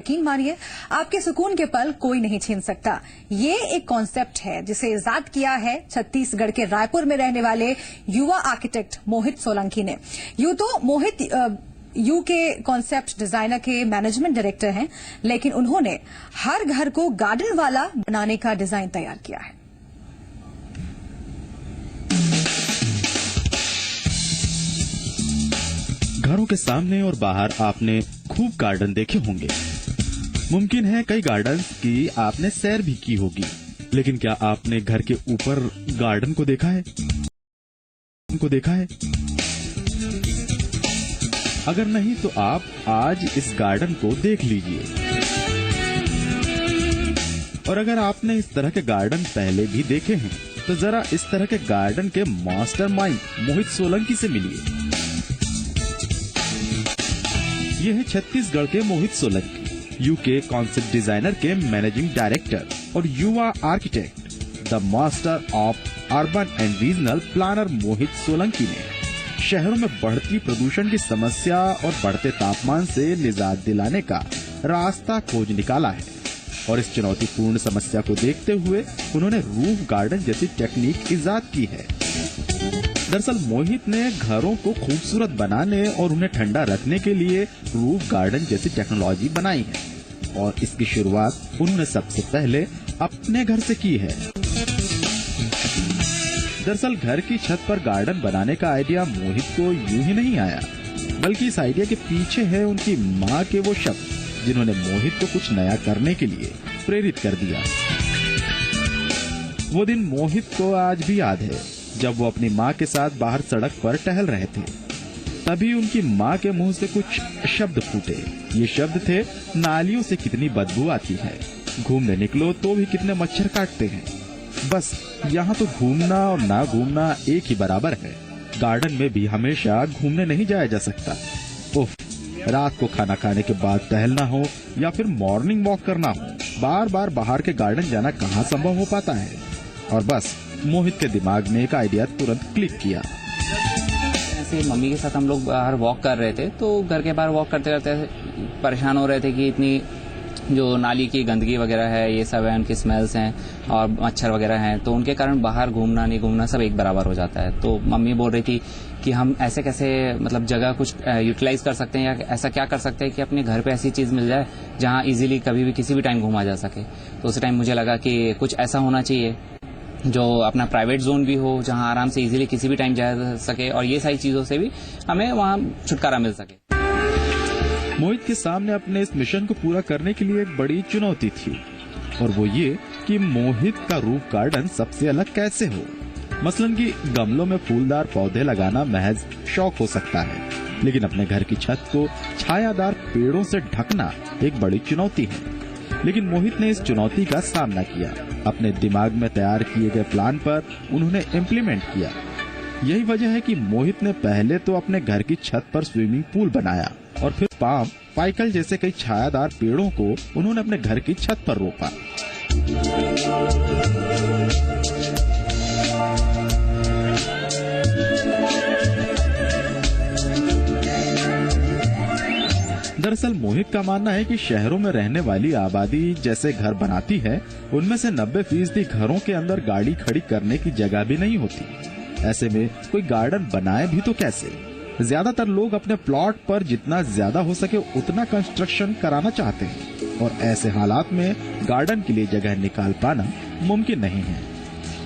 यकीन मानिए आपके सुकून के पल कोई नहीं छीन सकता। ये एक कॉन्सेप्ट है जिसे इजाद किया है छत्तीसगढ़ के रायपुर में रहने वाले युवा आर्किटेक्ट मोहित सोलंकी ने। यूं तो मोहित यू के कॉन्सेप्ट डिजाइनर के मैनेजमेंट डायरेक्टर हैं, लेकिन उन्होंने हर घर को गार्डन वाला बनाने का डिजाइन तैयार किया है। घरों के सामने और बाहर आपने खूब गार्डन देखे होंगे। मुमकिन है कई गार्डन्स की आपने सैर भी की होगी, लेकिन क्या आपने घर के ऊपर गार्डन को देखा है? अगर नहीं तो आप आज इस गार्डन को देख लीजिए। और अगर आपने इस तरह के गार्डन पहले भी देखे हैं तो जरा इस तरह के गार्डन के मास्टरमाइंड मोहित सोलंकी से मिलिए। ये है छत्तीसगढ़ के Mohit Solanki, UK concept designer के मैनेजिंग डायरेक्टर और युवा architect, the master of urban and regional planner Mohit Solanki ने शहरों में बढ़ती प्रदूषण की समस्या और बढ़ते तापमान से निजात दिलाने का रास्ता खोज निकाला है। और इस चुनौतीपूर्ण समस्या को देखते हुए उन्होंने रूफ गार्डन जैसी टेक्निक इजाद की है। दरअसल मोहित ने घरों को खूबसूरत बनाने और उन्हें ठंडा रखने के लिए रूफ गार्डन जैसी टेक्नोलॉजी बनाई है और इसकी शुरुआत उन्होंने सबसे पहले अपने घर से की है। दरअसल घर की छत पर गार्डन बनाने का आइडिया मोहित को यूं ही नहीं आया, बल्कि इस आइडिया के पीछे है उनकी माँ के वो शब्द जिन्होंने मोहित को कुछ नया करने के लिए प्रेरित कर दिया। वो दिन मोहित को आज भी याद है जब वो अपनी माँ के साथ बाहर सड़क पर टहल रहे थे। तभी उनकी माँ के मुंह से कुछ शब्द फूटे। ये शब्द थे, नालियों से कितनी बदबू आती है, घूमने निकलो तो भी कितने मच्छर काटते हैं। बस यहाँ तो घूमना और ना घूमना एक ही बराबर है। गार्डन में भी हमेशा घूमने नहीं जाया जा सकता। उफ, रात को खाना खाने के बाद टहलना हो या फिर मॉर्निंग वॉक करना हो, बार बार बाहर के गार्डन जाना कहाँ संभव हो पाता है। और बस मोहित के दिमाग में एक आइडिया तुरंत क्लिक किया। ऐसे मम्मी के साथ हम लोग बाहर वॉक कर रहे थे, तो घर के बाहर वॉक करते करते परेशान हो रहे थे कि इतनी जो नाली की गंदगी वगैरह है, ये सब है, उनकी स्मेल्स हैं और मच्छर वगैरह हैं, तो उनके कारण बाहर घूमना नहीं घूमना सब एक बराबर हो जाता है। तो मम्मी बोल रही थी कि हम ऐसे कैसे मतलब जगह कुछ यूटिलाइज कर सकते हैं या ऐसा क्या कर सकते हैं कि अपने घर पे ऐसी चीज मिल जाए जहां इजीली कभी भी किसी भी टाइम घूमा जा सके। तो उस टाइम मुझे लगा कि कुछ ऐसा होना चाहिए जो अपना प्राइवेट जोन भी हो, जहां आराम से इजीली किसी भी टाइम जाया जा सके और ये सारी चीजों से भी हमें वहां छुटकारा मिल सके। मोहित के सामने अपने इस मिशन को पूरा करने के लिए एक बड़ी चुनौती थी, और वो ये कि मोहित का रूफ गार्डन सबसे अलग कैसे हो। मसलन कि गमलों में फूलदार पौधे लगाना महज शौक हो सकता है, लेकिन अपने घर की छत को छायादार पेड़ों से ढकना एक बड़ी चुनौती है। लेकिन मोहित ने इस चुनौती का सामना किया। अपने दिमाग में तैयार किए गए प्लान पर उन्होंने इम्प्लीमेंट किया। यही वजह है कि मोहित ने पहले तो अपने घर की छत पर स्विमिंग पूल बनाया और फिर पाम, पाइकल जैसे कई छायादार पेड़ों को उन्होंने अपने घर की छत पर रोपा। दरअसल मोहित का मानना है कि शहरों में रहने वाली आबादी जैसे घर बनाती है, उनमें से 90% घरों के अंदर गाड़ी खड़ी करने की जगह भी नहीं होती। ऐसे में कोई गार्डन बनाए भी तो कैसे? ज्यादातर लोग अपने प्लॉट पर जितना ज्यादा हो सके उतना कंस्ट्रक्शन कराना चाहते हैं और ऐसे हालात में गार्डन के लिए जगह निकाल पाना मुमकिन नहीं है।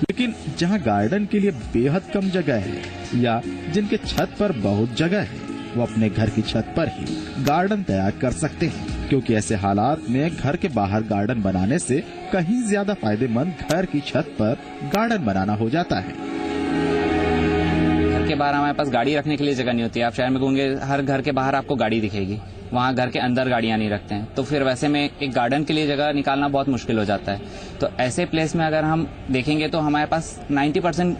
लेकिन जहां गार्डन के लिए बेहद कम जगह है या जिनके छत पर बहुत जगह है, वो अपने घर की छत पर ही गार्डन तैयार कर सकते हैं, क्योंकि ऐसे हालात में घर के बाहर गार्डन बनाने से कहीं ज्यादा फायदेमंद घर की छत पर गार्डन बनाना हो जाता है। घर के बाहर हमारे पास गाड़ी रखने के लिए जगह नहीं होती। आप शहर में घूमेंगे, हर घर के बाहर आपको गाड़ी दिखेगी, वहाँ घर के अंदर गाड़ियां नहीं रखते हैं, तो फिर वैसे में एक गार्डन के लिए जगह निकालना बहुत मुश्किल हो जाता है। तो ऐसे प्लेस में अगर हम देखेंगे तो हमारे पास 90%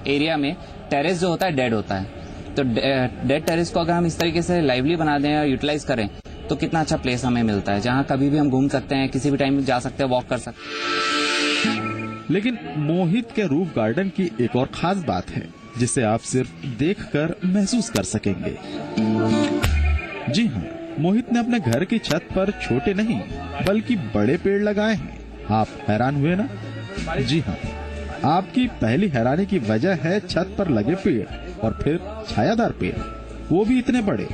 एरिया में टेरेस जो होता है डेड होता है। तो डेड टेरेस को अगर हम इस तरीके से लाइवली बना दें और यूटिलाइज करें तो कितना अच्छा प्लेस हमें मिलता है, जहाँ कभी भी हम घूम सकते हैं, किसी भी टाइम जा सकते हैं, वॉक कर सकते हैं। लेकिन मोहित के रूफ गार्डन की एक और खास बात है जिसे आप सिर्फ देखकर महसूस कर सकेंगे। जी हाँ, मोहित ने अपने घर की छत पर छोटे नहीं बल्कि बड़े पेड़ लगाए हैं। आप हैरान हुए ना? जी हाँ, आपकी पहली हैरानी की वजह है छत पर लगे पेड़ और फिर छायादार पेड़, वो भी इतने बड़े।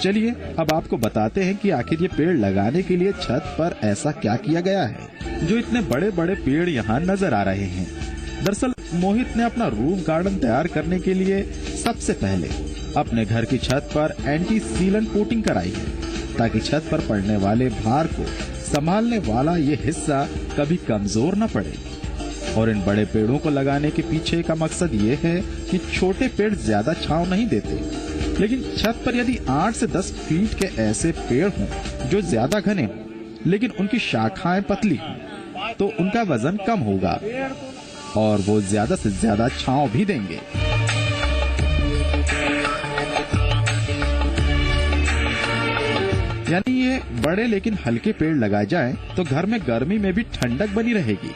चलिए अब आपको बताते हैं कि आखिर ये पेड़ लगाने के लिए छत पर ऐसा क्या किया गया है जो इतने बड़े बड़े पेड़ यहाँ नजर आ रहे हैं। दरअसल मोहित ने अपना रूफ गार्डन तैयार करने के लिए सबसे पहले अपने घर की छत पर एंटी सीलन कोटिंग कराई है, ताकि छत पर पड़ने वाले भार को संभालने वाला ये हिस्सा कभी कमजोर न पड़े। और इन बड़े पेड़ों को लगाने के पीछे का मकसद ये है कि छोटे पेड़ ज्यादा छांव नहीं देते, लेकिन छत पर यदि 8 से 10 फीट के ऐसे पेड़ हों जो ज्यादा घने हों लेकिन उनकी शाखाएं पतली हों, तो उनका वजन कम होगा और वो ज्यादा से ज्यादा छांव भी देंगे। यानी ये बड़े लेकिन हल्के पेड़ लगाए जाएं तो घर में गर्मी में भी ठंडक बनी रहेगी,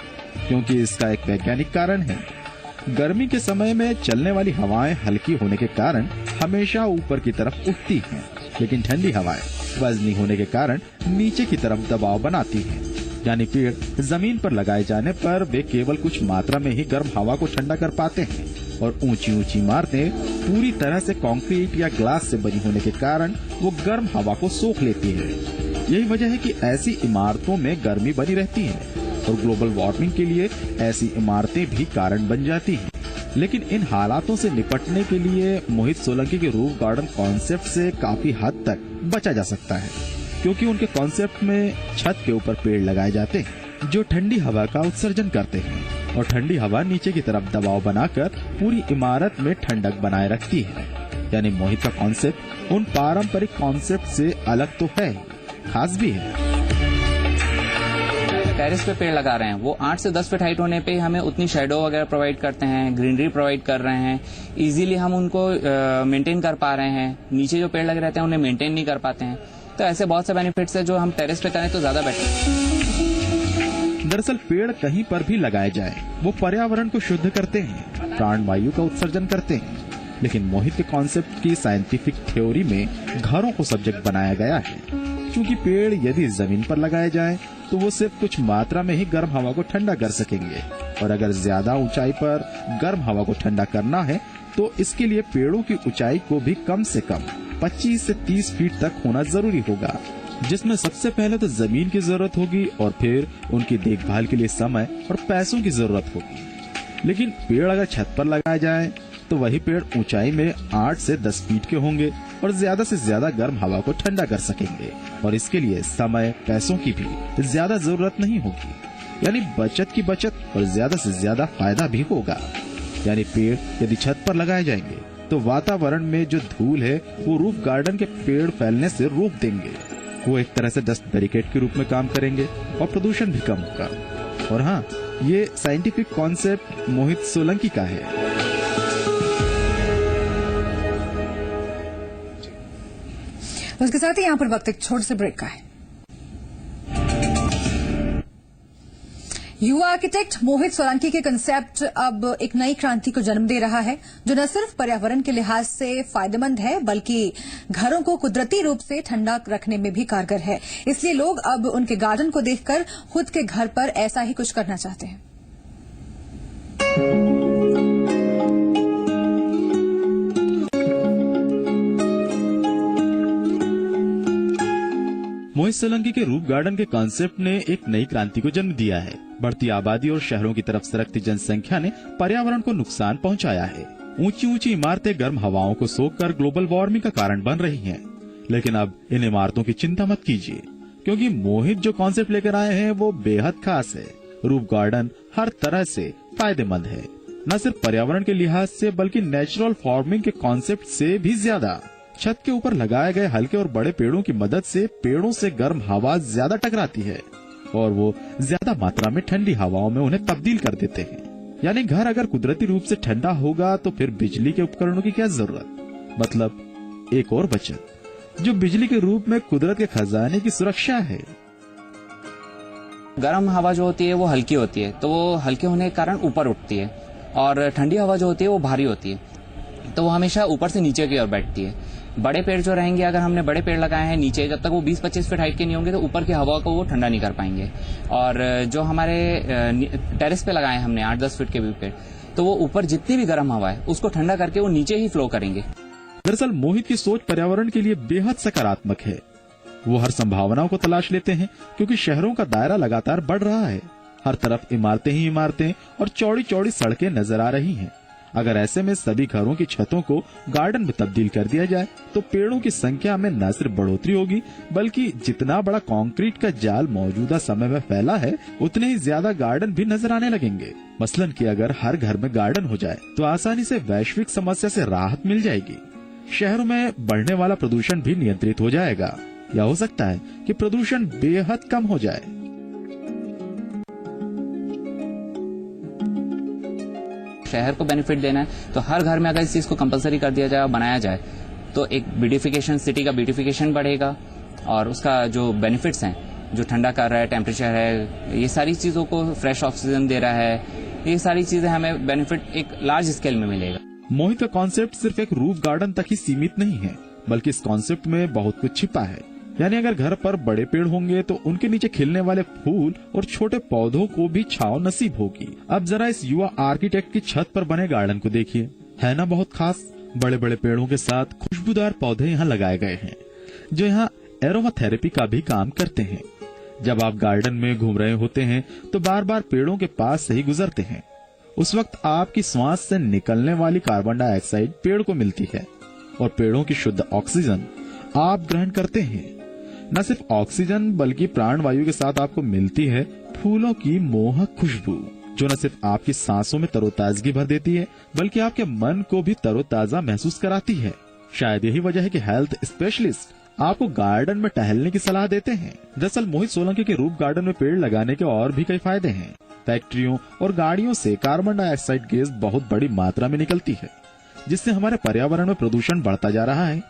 क्योंकि इसका एक वैज्ञानिक कारण है। गर्मी के समय में चलने वाली हवाएं हल्की होने के कारण हमेशा ऊपर की तरफ उठती हैं, लेकिन ठंडी हवाएं वजनी होने के कारण नीचे की तरफ दबाव बनाती हैं। यानी पेड़ जमीन पर लगाए जाने पर वे केवल कुछ मात्रा में ही गर्म हवा को ठंडा कर पाते हैं, और ऊंची ऊंची इमारतें पूरी तरह से कंक्रीट या ग्लास से बनी होने के कारण वो गर्म हवा को सोख लेती है। यही वजह है कि ऐसी इमारतों में गर्मी बनी रहती है और ग्लोबल वार्मिंग के लिए ऐसी इमारतें भी कारण बन जाती हैं। लेकिन इन हालातों से निपटने के लिए मोहित सोलंकी के रूफ गार्डन कॉन्सेप्ट से काफी हद तक बचा जा सकता है, क्योंकि उनके कॉन्सेप्ट में छत के ऊपर पेड़ लगाए जाते हैं जो ठंडी हवा का उत्सर्जन करते हैं, और ठंडी हवा नीचे की तरफ दबाव बनाकर पूरी इमारत में ठंडक बनाए रखती है। यानी मोहित का कॉन्सेप्ट उन पारंपरिक कॉन्सेप्ट से अलग तो है, खास भी है। टेरेस पे पेड़ लगा रहे हैं, वो 8 से 10 फीट हाइट होने पे हमें उतनी शेडो वगैरह प्रोवाइड करते हैं, ग्रीनरी प्रोवाइड कर रहे हैं, इजीली हम उनको मेंटेन कर पा रहे हैं। नीचे जो पेड़ लगे रहते हैं उन्हें मेंटेन नहीं कर पाते हैं। तो ऐसे बहुत से बेनिफिट्स है जो हम टेरेस पे करें तो ज्यादा बेटर है। दरअसल पेड़ कहीं पर भी लगाए जाए वो पर्यावरण को शुद्ध करते हैं, प्राणवायु का उत्सर्जन करते हैं। लेकिन मोहित के कॉन्सेप्ट की साइंटिफिक थ्योरी में घरों को सब्जेक्ट बनाया गया है, क्योंकि पेड़ यदि जमीन पर लगाए जाए तो वो सिर्फ कुछ मात्रा में ही गर्म हवा को ठंडा कर सकेंगे, और अगर ज्यादा ऊंचाई पर गर्म हवा को ठंडा करना है तो इसके लिए पेड़ों की ऊंचाई को भी कम से कम 25 से 30 फीट तक होना जरूरी होगा, जिसमें सबसे पहले तो जमीन की जरूरत होगी और फिर उनकी देखभाल के लिए समय और पैसों की जरूरत होगी। लेकिन पेड़ अगर छत पर लगाए जाए तो वही पेड़ ऊंचाई में 8 से 10 फीट के होंगे और ज्यादा से ज्यादा गर्म हवा को ठंडा कर सकेंगे, और इसके लिए समय पैसों की भी ज्यादा जरूरत नहीं होगी। यानी बचत की बचत और ज्यादा से ज्यादा फायदा भी होगा। यानी पेड़ यदि छत पर लगाए जाएंगे तो वातावरण में जो धूल है वो रूफ गार्डन के पेड़ फैलने से रोक देंगे। वो एक तरह से डस्ट बैरिकेड के रूप में काम करेंगे और प्रदूषण भी कम होगा। और हाँ, ये साइंटिफिक कॉन्सेप्ट मोहित सोलंकी का है। उसके साथ ही यहाँ पर वक्त एक छोटे से ब्रेक का है। युवा आर्किटेक्ट मोहित सोलंकी के कंसेप्ट अब एक नई क्रांति को जन्म दे रहा है, जो न सिर्फ पर्यावरण के लिहाज से फायदेमंद है बल्कि घरों को कुदरती रूप से ठंडा रखने में भी कारगर है। इसलिए लोग अब उनके गार्डन को देखकर खुद के घर पर ऐसा ही कुछ करना चाहते हैं। मोहित सोलंकी के रूफ गार्डन के कॉन्सेप्ट ने एक नई क्रांति को जन्म दिया है। बढ़ती आबादी और शहरों की तरफ सरकती जनसंख्या ने पर्यावरण को नुकसान पहुंचाया है। ऊंची ऊंची इमारतें गर्म हवाओं को सोखकर ग्लोबल वार्मिंग का कारण बन रही हैं। लेकिन अब इन इमारतों की चिंता मत कीजिए, क्योंकि मोहित जो कॉन्सेप्ट लेकर आए हैं वो बेहद खास है। रूफ गार्डन हर तरह से फायदेमंद है, न सिर्फ पर्यावरण के लिहाज से बल्कि नेचुरल फार्मिंग के कॉन्सेप्ट से भी ज्यादा। छत के ऊपर लगाए गए हल्के और बड़े पेड़ों की मदद से पेड़ों से गर्म हवा ज्यादा टकराती है और वो ज्यादा मात्रा में ठंडी हवाओं में उन्हें तब्दील कर देते हैं। यानी घर अगर कुदरती रूप से ठंडा होगा तो फिर बिजली के उपकरणों की क्या जरूरत। मतलब एक और बचत, जो बिजली के रूप में कुदरत के खजाने की सुरक्षा है। गर्म हवा जो होती है वो हल्की होती है, तो वो हल्के होने के कारण ऊपर उठती है, और ठंडी हवा जो होती है वो भारी होती है, तो वो हमेशा ऊपर से नीचे की ओर बैठती है। बड़े पेड़ जो रहेंगे, अगर हमने बड़े पेड़ लगाए हैं नीचे, जब तक वो 20-25 फीट हाइट के नहीं होंगे तो ऊपर की हवा को वो ठंडा नहीं कर पाएंगे। और जो हमारे टेरेस पे लगाए हैं हमने 8-10 फीट के भी पेड़, तो वो ऊपर जितनी भी गर्म हवा है उसको ठंडा करके वो नीचे ही फ्लो करेंगे। दरअसल मोहित की सोच पर्यावरण के लिए बेहद सकारात्मक है। वो हर संभावनाओं को तलाश लेते हैं क्योंकि शहरों का दायरा लगातार बढ़ रहा है। हर तरफ इमारतें ही इमारतें और चौड़ी चौड़ी सड़कें नजर आ रही हैं। अगर ऐसे में सभी घरों की छतों को गार्डन में तब्दील कर दिया जाए तो पेड़ों की संख्या में न सिर्फ बढ़ोतरी होगी, बल्कि जितना बड़ा कंक्रीट का जाल मौजूदा समय में फैला है उतने ही ज्यादा गार्डन भी नजर आने लगेंगे। मसलन कि अगर हर घर में गार्डन हो जाए तो आसानी से वैश्विक समस्या से राहत मिल जाएगी। शहरों में बढ़ने वाला प्रदूषण भी नियंत्रित हो जाएगा, या हो सकता है कि प्रदूषण बेहद कम हो जाए। शहर को बेनिफिट देना है तो हर घर में अगर इस चीज को कंपलसरी कर दिया जाए और बनाया जाए तो एक ब्यूटिफिकेशन, सिटी का ब्यूटिफिकेशन बढ़ेगा और उसका जो बेनिफिट्स हैं, जो ठंडा कर रहा है, टेम्परेचर है, ये सारी चीजों को फ्रेश ऑक्सीजन दे रहा है, ये सारी चीजें हमें बेनिफिट एक लार्ज स्केल में मिलेगा। मोहित का कॉन्सेप्ट सिर्फ एक रूफ गार्डन तक ही सीमित नहीं है, बल्कि इस कॉन्सेप्ट में बहुत कुछ छिपा है। यानी अगर घर पर बड़े पेड़ होंगे तो उनके नीचे खिलने वाले फूल और छोटे पौधों को भी छांव नसीब होगी। अब जरा इस युवा आर्किटेक्ट की छत पर बने गार्डन को देखिए, है ना बहुत खास। बड़े बड़े पेड़ों के साथ खुशबूदार पौधे यहाँ लगाए गए हैं जो यहाँ एरोमा थेरेपी का भी काम करते हैं। जब आप गार्डन में घूम रहे होते हैं तो बार बार पेड़ों के पास से ही गुजरते हैं। उस वक्त आपकी श्वास से निकलने वाली कार्बन डाइऑक्साइड पेड़ को मिलती है और पेड़ों की शुद्ध ऑक्सीजन आप ग्रहण करते हैं। न सिर्फ ऑक्सीजन बल्कि प्राणवायु के साथ आपको मिलती है फूलों की मोहक खुशबू, जो न सिर्फ आपकी सांसों में तरोताजगी भर देती है बल्कि आपके मन को भी तरोताजा महसूस कराती है। शायद यही वजह है कि हेल्थ स्पेशलिस्ट आपको गार्डन में टहलने की सलाह देते हैं। दरअसल मोहित सोलंकी के रूफ गार्डन में पेड़ लगाने के और भी कई फायदे हैं। फैक्ट्रियों और गाड़ियों से कार्बन डाइऑक्साइड गैस बहुत बड़ी मात्रा में निकलती है, जिससे हमारे पर्यावरण में प्रदूषण बढ़ता जा रहा है।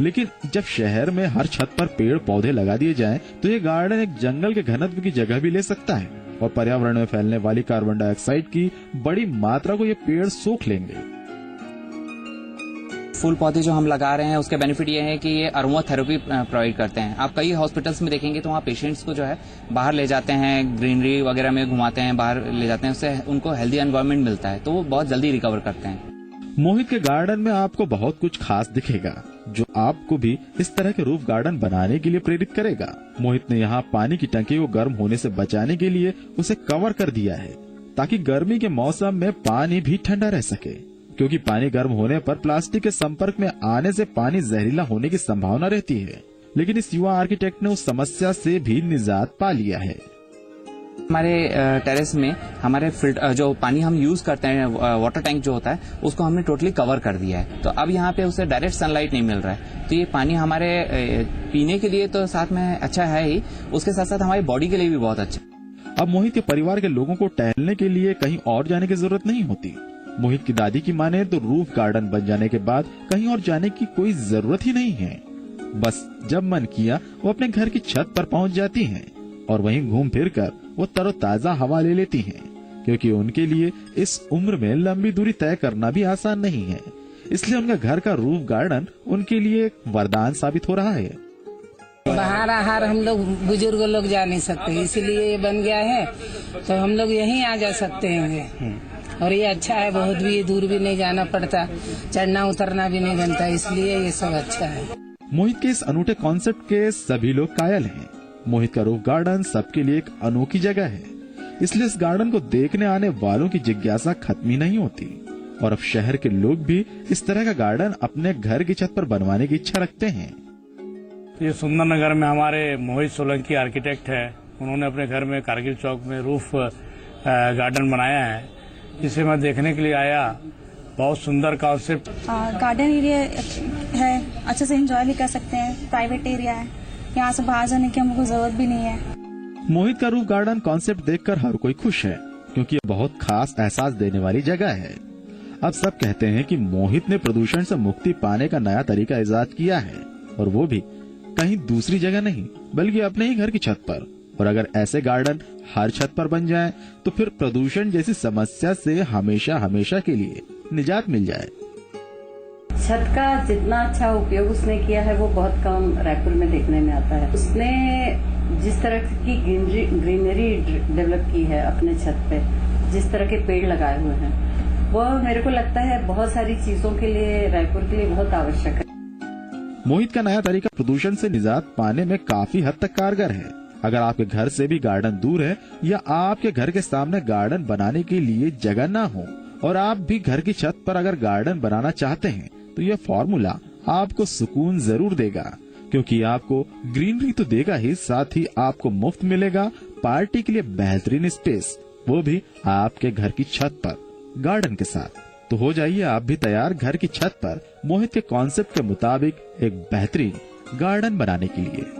लेकिन जब शहर में हर छत पर पेड़ पौधे लगा दिए जाएं, तो ये गार्डन एक जंगल के घनत्व की जगह भी ले सकता है और पर्यावरण में फैलने वाली कार्बन डाइऑक्साइड की बड़ी मात्रा को ये पेड़ सोख लेंगे। फूल पौधे जो हम लगा रहे हैं उसके बेनिफिट ये है कि ये अरोमा थेरेपी प्रोवाइड करते हैं। आप कई हॉस्पिटल्स में देखेंगे तो वहाँ पेशेंट्स को जो है बाहर ले जाते हैं, ग्रीनरी वगैरह में घुमाते हैं, बाहर ले जाते हैं, उससे उनको हेल्दी एनवायरनमेंट मिलता है तो वो बहुत जल्दी रिकवर करते हैं। मोहित के गार्डन में आपको बहुत कुछ खास दिखेगा जो आपको भी इस तरह के रूफ गार्डन बनाने के लिए प्रेरित करेगा। मोहित ने यहाँ पानी की टंकी को गर्म होने से बचाने के लिए उसे कवर कर दिया है ताकि गर्मी के मौसम में पानी भी ठंडा रह सके, क्योंकि पानी गर्म होने पर प्लास्टिक के संपर्क में आने से पानी जहरीला होने की संभावना रहती है। लेकिन इस युवा आर्किटेक्ट ने उस समस्या से भी निजात पा लिया है। हमारे टेरेस में हमारे फिल्टर जो पानी हम यूज करते हैं, वाटर टैंक जो होता है, उसको हमने टोटली कवर कर दिया है। तो अब यहाँ पे उसे डायरेक्ट सनलाइट नहीं मिल रहा है, तो ये पानी हमारे पीने के लिए तो साथ में अच्छा है ही, उसके साथ साथ हमारी बॉडी के लिए भी बहुत अच्छा। अब मोहित के परिवार के लोगों को टहलने के लिए कहीं और जाने की जरूरत नहीं होती। मोहित की दादी की माने तो रूफ गार्डन बन जाने के बाद कहीं और जाने की कोई जरूरत ही नहीं है। बस जब मन किया वो अपने घर की छत पर पहुंच जाती हैं और वहीं घूम फिर कर वो तरोताजा हवा ले लेती हैं, क्योंकि उनके लिए इस उम्र में लंबी दूरी तय करना भी आसान नहीं है। इसलिए उनका घर का रूफ गार्डन उनके लिए एक वरदान साबित हो रहा है। बाहर आहार हम लोग बुजुर्ग लोग जा नहीं सकते, इसलिए ये बन गया है तो हम लोग यहीं आ जा सकते हैं। और ये अच्छा है, बहुत भी दूर भी नहीं जाना पड़ता, चढ़ना उतरना भी नहीं बनता, इसलिए ये सब अच्छा है। मोहित के इस अनूठे कॉन्सेप्ट के सभी लोग कायल हैं। मोहित का रूफ गार्डन सबके लिए एक अनोखी जगह है, इसलिए इस गार्डन को देखने आने वालों की जिज्ञासा खत्म ही नहीं होती। और अब शहर के लोग भी इस तरह का गार्डन अपने घर की छत पर बनवाने की इच्छा रखते हैं। ये सुंदर नगर में हमारे मोहित सोलंकी आर्किटेक्ट है, उन्होंने अपने घर में कारगिल चौक में रूफ गार्डन बनाया है, जिसे मैं देखने के लिए आया। बहुत सुंदर कॉन्सेप्ट। गार्डन एरिया है, अच्छे से एंजॉय भी कर सकते हैं, प्राइवेट एरिया है, यहाँ से बाहर जाने की हमको जरूरत भी नहीं है। मोहित का रूफ गार्डन कॉन्सेप्ट देखकर हर कोई खुश है, क्योंकि ये बहुत खास एहसास देने वाली जगह है। अब सब कहते हैं कि मोहित ने प्रदूषण से मुक्ति पाने का नया तरीका इजाद किया है, और वो भी कहीं दूसरी जगह नहीं बल्कि अपने ही घर की छत पर। और अगर ऐसे गार्डन हर छत पर बन जाए तो फिर प्रदूषण जैसी समस्या से हमेशा हमेशा के लिए निजात मिल जाए। छत का जितना अच्छा उपयोग उसने किया है वो बहुत कम रायपुर में देखने में आता है। उसने जिस तरह की ग्रीनरी डेवलप की है अपने छत पे, जिस तरह के पेड़ लगाए हुए हैं, वो मेरे को लगता है बहुत सारी चीजों के लिए रायपुर के लिए बहुत आवश्यक है। मोहित का नया तरीका प्रदूषण से निजात पाने में काफी हद तक कारगर है। अगर आपके घर से भी गार्डन दूर है या आपके घर के सामने गार्डन बनाने के लिए जगह न हो और आप भी घर की छत पर अगर गार्डन बनाना चाहते हैं, तो यह फॉर्मूला आपको सुकून जरूर देगा, क्योंकि आपको ग्रीनरी तो देगा ही, साथ ही आपको मुफ्त मिलेगा पार्टी के लिए बेहतरीन स्पेस, वो भी आपके घर की छत पर गार्डन के साथ। तो हो जाइए आप भी तैयार घर की छत पर मोहित के कॉन्सेप्ट के मुताबिक एक बेहतरीन गार्डन बनाने के लिए।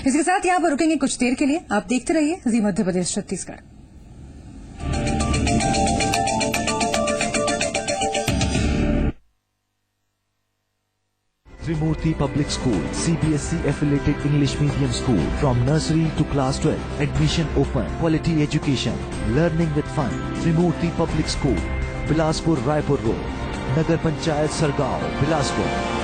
इसके साथ यहाँ पर रुकेंगे कुछ देर के लिए। आप देखते रहिए जी Madhya Pradesh Chhattisgarh. Trimurti Public School, CBSE affiliated English medium school. From nursery to class 12, admission open. Quality education, learning with fun. Trimurti Public School, Bilaspur, Raipur Road, Nagar Panchayat, Sargaon, Bilaspur.